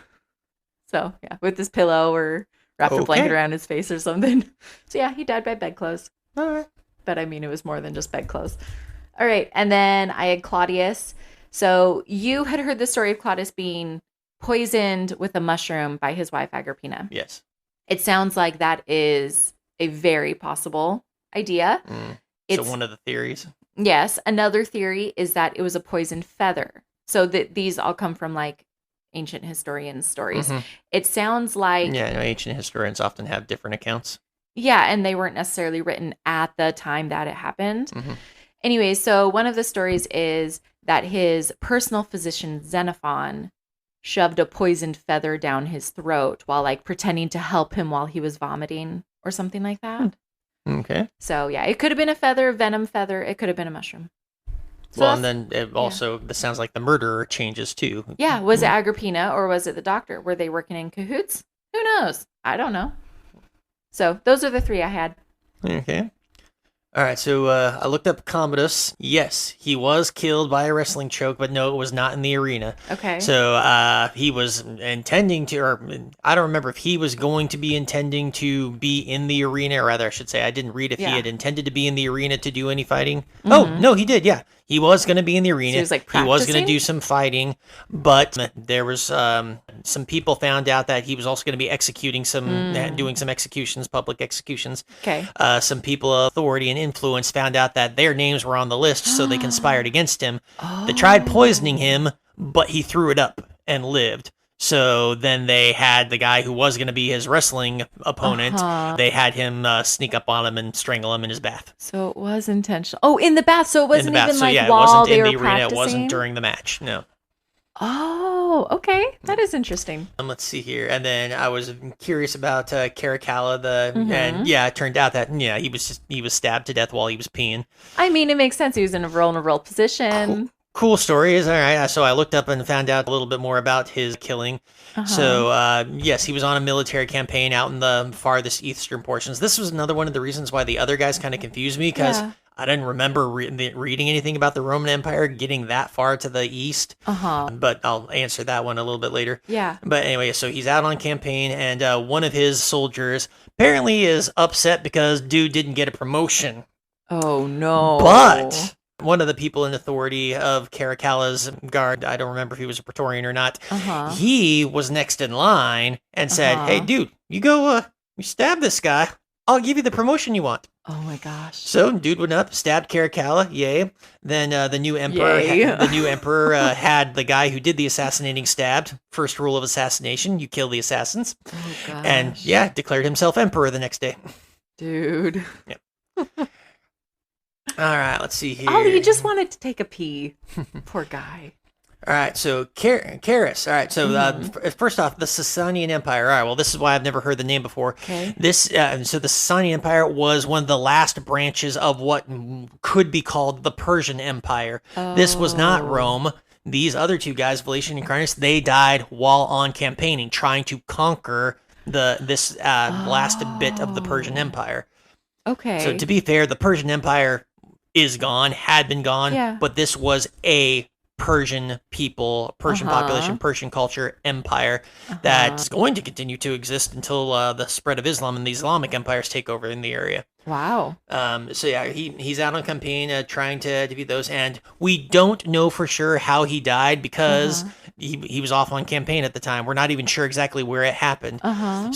So, yeah, with his pillow or wrapped a blanket Okay. around his face or something. So, yeah, he died by bedclothes. All right. But I mean, it was more than just bedclothes. All right. And then I had Claudius. So, you had heard the story of Claudius being poisoned with a mushroom by his wife, Agrippina. Yes. It sounds like that is a very possible idea. So It's one of the theories. yes. Another theory is that it was a poisoned feather. So these all come from like ancient historians' stories. Mhm. It sounds like Yeah, I know ancient historians often have different accounts. yeah, and they weren't necessarily written at the time that it happened. Mhm. Anyway, so one of the stories is that his personal physician Xenophon shoved a poisoned feather down his throat while like pretending to help him while he was vomiting or something like that. Okay. So yeah, it could have been a feather, venom feather. It could have been a mushroom. So Well, and that's- then it also, this sounds like the murderer changes too. yeah, was it Agrippina or was it the doctor? Were they working in cahoots? Who knows? I don't know. So those are the three I had. Okay. All right, so I looked up Commodus. Yes, he was killed by a wrestling choke, but no, it was not in the arena. Okay. So he was intending to, or I don't remember if he was going to be intending to be in the arena, or rather, I should say, I didn't read if Yeah. he had intended to be in the arena to do any fighting. Oh, no, he did, yeah. He was going to be in the arena. he was, like, he was going practicing? to do some fighting, but there was some people found out that he was also going to be executing doing some executions, public executions. Okay. Some people of authority and influence found out that their names were on the list, so they conspired against him. They tried poisoning him, but he threw it up and lived. So then they had the guy who was going to be his wrestling opponent. They had him sneak up on him and strangle him in his bath. So it was intentional. Oh, in the bath. So it In wasn't the bath. even So like yeah, it while wasn't they in were the arena. practicing. It wasn't during the match. No. Oh, okay. That is interesting. Let's see here. And then I was curious about Caracalla, Mm-hmm. and yeah, it turned out that he was stabbed to death while he was peeing. I mean, it makes sense. He was in a vulnerable position. Cool story is all right. So I looked up and found out a little bit more about his killing. So yes, he was on a military campaign out in the farthest eastern portions. This was another one of the reasons why the other guys kind of confused me, because Yeah. I didn't remember reading anything about the Roman Empire getting that far to the east. But I'll answer that one a little bit later. Yeah. But anyway, so he's out on campaign, and one of his soldiers apparently is upset because dude didn't get a promotion. Oh no. But one of the people in authority of Caracalla's guard, I don't remember if he was a Praetorian or not, he was next in line and said, "Hey, dude, you go, you stab this guy. I'll give you the promotion you want." Oh my gosh. So dude went up, stabbed Caracalla, yay. Then the new emperor, Yay. had the guy who did the assassinating stabbed. First rule of assassination: you kill the assassins. Oh gosh. And yeah, declared himself emperor the next day. Dude. All right, let's see here. Oh, he just wanted to take a pee. Poor guy. All right, so Carus. All right, so first off, the Sasanian Empire. All right, well, this is why I've never heard the name before. Okay. So the Sasanian Empire was one of the last branches of what could be called the Persian Empire. This was not Rome. These other two guys, Valetian and Carnus, they died while on campaigning, trying to conquer this last bit of the Persian Empire. Okay. So to be fair, the Persian Empire is gone, had been gone, Yeah. but this was a Persian people, Persian population, Persian culture empire that's going to continue to exist until the spread of Islam and the Islamic empires take over in the area. Wow. So yeah, he's out on campaign trying to defeat those, and we don't know for sure how he died because he was off on campaign at the time. We're not even sure exactly where it happened.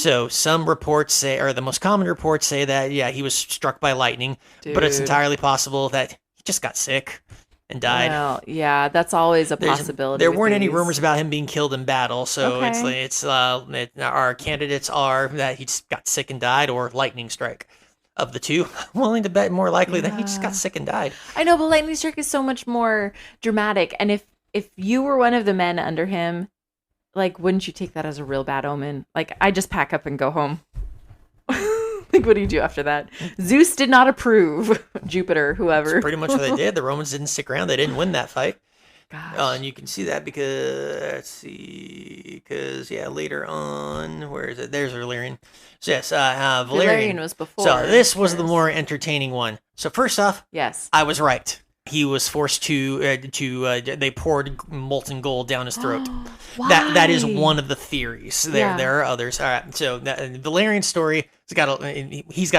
So some reports say, or the most common reports say that yeah, he was struck by lightning, but it's Dude. entirely possible that he just got sick and died. Well, yeah, that's always a possibility. There with weren't any these. rumors about him being killed in battle, so Okay. our candidates are that he just got sick and died, or lightning strike. Of the two, I'm willing to bet more likely that he just got sick and died. I know, but lightning strike is so much more dramatic. And if you were one of the men under him, like, wouldn't you take that as a real bad omen? Like, I just pack up and go home. Like, what do you do after that? Zeus did not approve. Jupiter, whoever. That's pretty much what they did. The Romans didn't stick around. They didn't win that fight. Gosh. And you can see that because, later on, where is it? There's Valerian. So yes, Valerian was before. So this was the more entertaining one. So first off, yes, I was right. He was forced they poured molten gold down his throat. Why? That is one of the theories. There are others. All right. So Valerian's story, he's got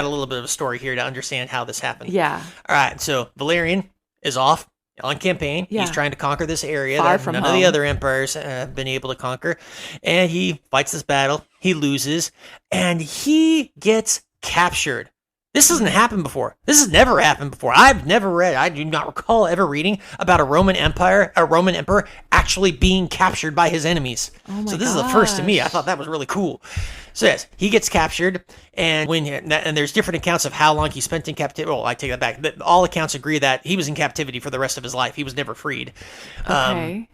a little bit of a story here to understand how this happened. Yeah. All right. So Valerian is off on campaign. Yeah. He's trying to conquer this area Far that from none of the other empires have been able to conquer. And he fights this battle. He loses. And he gets captured. This hasn't happened before. This has never happened before. I've never read, I do not recall ever reading about a Roman emperor actually being captured by his enemies. Oh my so this is the first to me. I thought that was really cool. So yes, he gets captured, and there's different accounts of how long he spent in captivity. Well, I take that back. All accounts agree that he was in captivity for the rest of his life. He was never freed. Okay.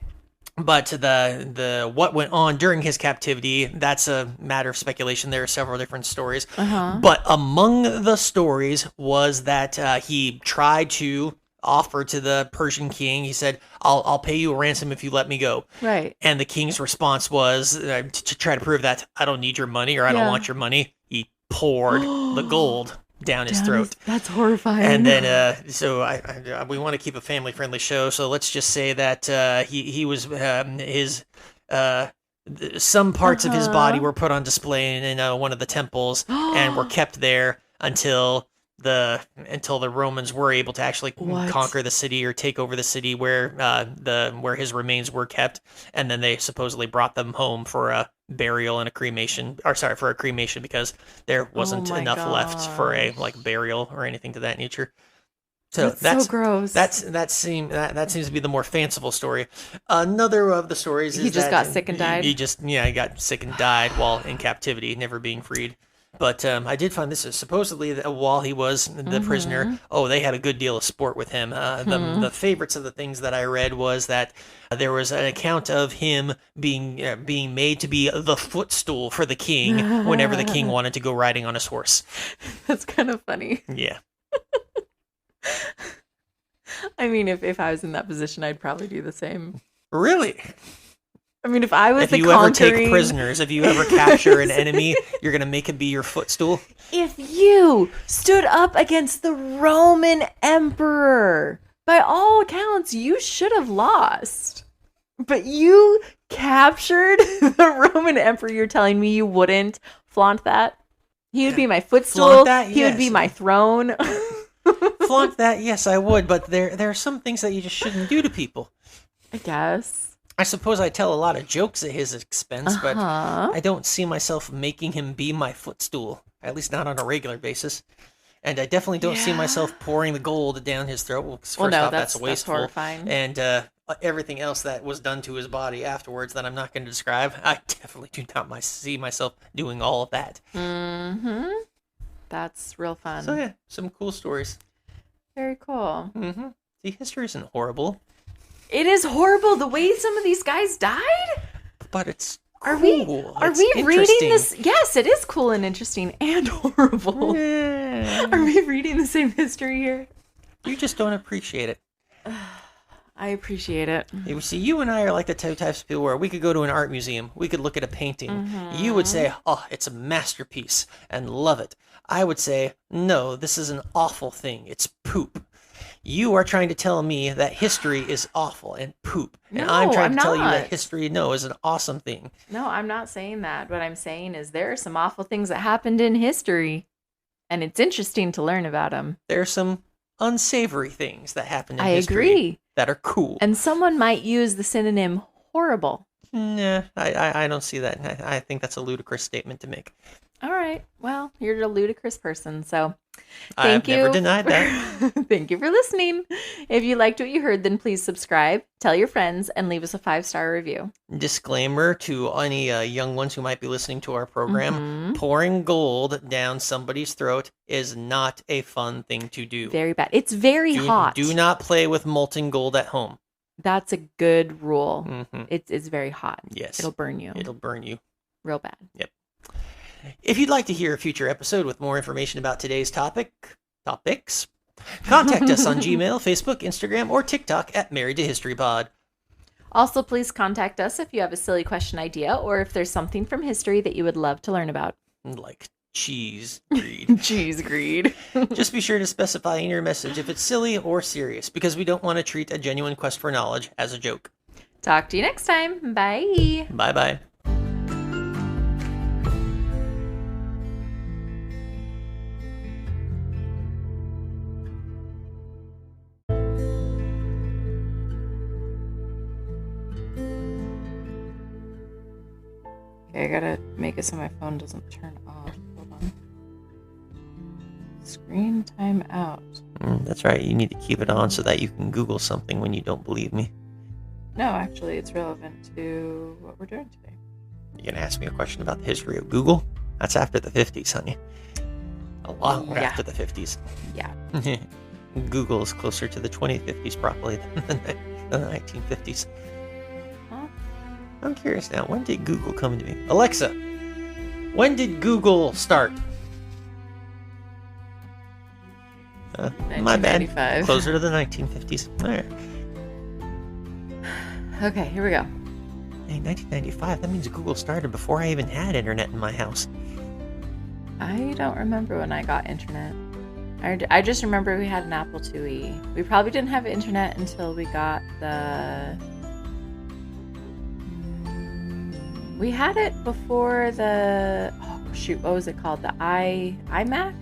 But the what went on during his captivity, that's a matter of speculation. There are several different stories. But among the stories was that he tried to offer to the Persian king. He said, I'll pay you a ransom if you let me go. Right. And the king's response was to try to prove that I don't need your money or I don't want your money. He poured the gold down his throat. That's horrifying. And then, so we want to keep a family-friendly show. So let's just say that he was some parts of his body were put on display in one of the temples and were kept there until the Romans were able to actually conquer the city or take over the city where his remains were kept, and then they supposedly brought them home for a burial and a cremation because there wasn't enough left for a burial or anything to that nature. So that's so gross. That seems to be the more fanciful story. Another of the stories is he just that got sick and died. He got sick and died while in captivity, never being freed. But I did find this supposedly that while he was the prisoner, they had a good deal of sport with him. The favorites of the things that I read was that there was an account of him being made to be the footstool for the king whenever the king wanted to go riding on his horse. That's kind of funny. Yeah. I mean, if I was in that position, I'd probably do the same. Really? I mean, if I was if you ever take prisoners, if you ever capture an enemy, you're going to make him be your footstool? If you stood up against the Roman emperor, by all accounts, you should have lost. But you captured the Roman emperor. You're telling me you wouldn't flaunt that? He would be my footstool. Flaunt that? He would be my throne. Flaunt that? Yes, I would. But there are some things that you just shouldn't do to people. I guess. I suppose I tell a lot of jokes at his expense, but I don't see myself making him be my footstool, at least not on a regular basis. And I definitely don't see myself pouring the gold down his throat. Well, first off, that's wasteful. That's horrifying. And everything else that was done to his body afterwards that I'm not going to describe, I definitely do not see myself doing all of that. Mm-hmm. That's real fun. So yeah, some cool stories. Very cool. Mm-hmm. See, history isn't horrible. It is horrible the way some of these guys died. But it's cool. Are it's we reading this? Yes, it is cool and interesting and horrible. Yeah. Are we reading the same history here? You just don't appreciate it. I appreciate it. You see, you and I are like the types of people where we could go to an art museum, we could look at a painting. Mm-hmm. You would say, oh, it's a masterpiece and love it. I would say, no, this is an awful thing. It's poop. You are trying to tell me that history is awful and poop. And I'm trying to tell you that history, is an awesome thing. No, I'm not saying that. What I'm saying is there are some awful things that happened in history. And it's interesting to learn about them. There are some unsavory things that happened in history. Agree. That are cool. And someone might use the synonym horrible. Nah, I don't see that. I think that's a ludicrous statement to make. All right. Well, you're a ludicrous person, so thank you. I've never denied that. Thank you for listening. If you liked what you heard, then please subscribe, tell your friends, and leave us a 5-star review. Disclaimer to any young ones who might be listening to our program, pouring gold down somebody's throat is not a fun thing to do. Very bad. It's very hot. Do not play with molten gold at home. That's a good rule. Mm-hmm. It's very hot. Yes. It'll burn you. It'll burn you. Real bad. Yep. If you'd like to hear a future episode with more information about today's topics, contact us on Gmail, Facebook, Instagram, or TikTok at Married to History Pod. Also, please contact us if you have a silly question idea or if there's something from history that you would love to learn about. Like cheese greed. Cheese greed. Just be sure to specify in your message if it's silly or serious, because we don't want to treat a genuine quest for knowledge as a joke. Talk to you next time. Bye. Bye-bye. Okay, I gotta make it so my phone doesn't turn off. Hold on. Screen time out. That's right. You need to keep it on so that you can Google something when you don't believe me. No, actually, it's relevant to what we're doing today. You're going to ask me a question about the history of Google? That's after the 50s, honey. A lot more after the 50s. Yeah. Google is closer to the 2050s probably than the 1950s. Huh? I'm curious now, when did Google come to me? Alexa, when did Google start? My bad. 1995. Closer to the 1950s. All right. Okay, here we go. Hey, 1995, that means Google started before I even had internet in my house. I don't remember when I got internet. I just remember we had an Apple IIe. We probably didn't have internet until we got the... We had it before the... Oh, shoot, what was it called? The iMac?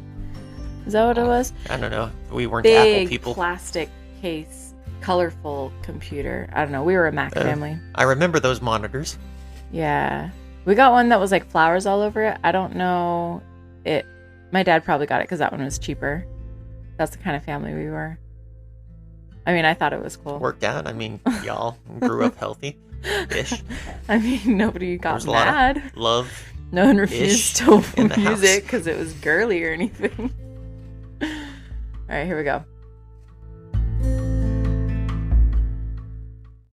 Is that what it was? I don't know. We weren't Big Apple people. Plastic case, colorful computer. I don't know. We were a Mac family. I remember those monitors. Yeah. We got one that was like flowers all over it. I don't know it. My dad probably got it because that one was cheaper. That's the kind of family we were. I mean, I thought it was cool. Worked out. I mean, y'all grew up healthy-ish. I mean, nobody got There's a mad. lot of love. No one refused to in the use house. it because it was girly or anything. All right, here we go.